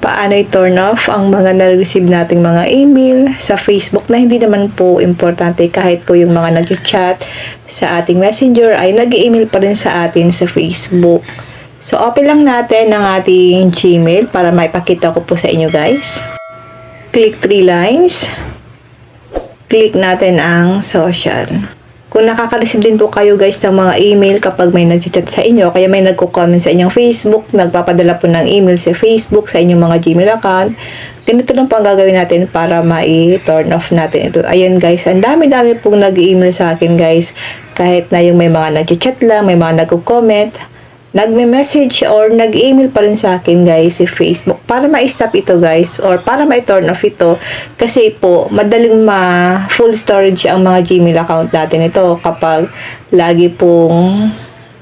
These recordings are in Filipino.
paano i-turn off ang mga na-receive nating mga email sa Facebook na hindi naman po importante kahit po yung mga nag-chat sa ating messenger ay nag-email pa rin sa atin sa Facebook. So, open lang natin ang ating Gmail para maipakita ko po sa inyo guys. Click 3 lines. Click natin ang social. Kung nakaka-receive din po kayo guys ng mga email kapag may nag-chat sa inyo, kaya may nagko-comment sa inyong Facebook, nagpapadala po ng email sa Facebook, sa inyong mga Gmail account, ganito lang po ang gagawin natin para ma-turn off natin ito. Ayan guys, ang dami-dami pong nag-email sa akin guys, kahit na yung may mga nag-chat lang, may mga nagko-comment, nagme-message or nag-email pa rin sa akin guys si Facebook para ma-stop ito guys or para ma-turn off ito kasi po madaling full storage ang mga Gmail account natin ito kapag lagi pong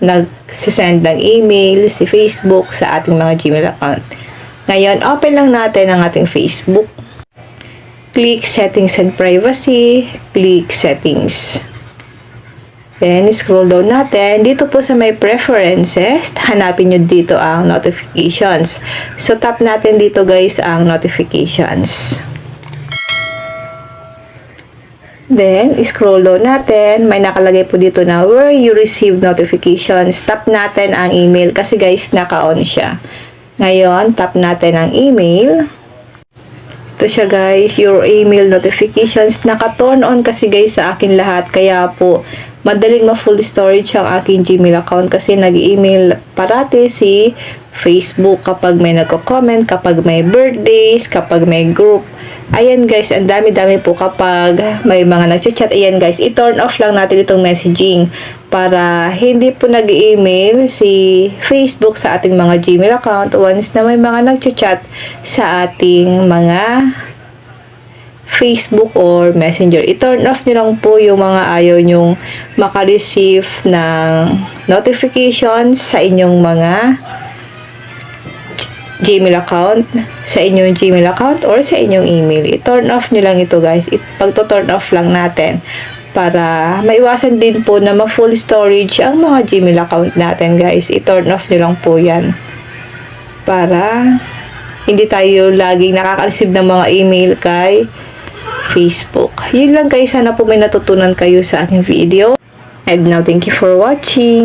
nag-send ng email si Facebook sa ating mga Gmail account. Ngayon, open lang natin ang ating Facebook. Click Settings and Privacy. Click Settings. Then, scroll down natin. Dito po sa may preferences, hanapin nyo dito ang notifications. So, tap natin dito guys ang notifications. Then, scroll down natin. May nakalagay po dito na where you receive notifications. Tap natin ang email kasi guys, naka-on siya. Ngayon, tap natin ang email. Ito siya guys, your email notifications. Naka-turn on kasi guys sa akin lahat. Kaya po, madaling ma-full storage ang aking Gmail account kasi nag-email parati si Facebook kapag may nagko-comment, kapag may birthdays, kapag may group. Ayan guys, ang dami-dami po kapag may mga nag-chat. Ayan guys, i-turn off lang natin itong messaging para hindi po nag-email si Facebook sa ating mga Gmail account once na may mga nag-chat sa ating mga Facebook or Messenger. I-turn off nyo lang po yung mga ayaw nyong makareceive ng notifications sa inyong mga Gmail account, sa inyong Gmail account or sa inyong email. I-turn off nyo lang ito guys. Pag-turn off lang natin para maiwasan din po na ma-full storage ang mga Gmail account natin guys. I-turn off nyo lang po yan para hindi tayo laging nakaka-receive ng mga email kay Facebook. Yun lang guys, sana po may natutunan kayo sa aking video. And now, thank you for watching.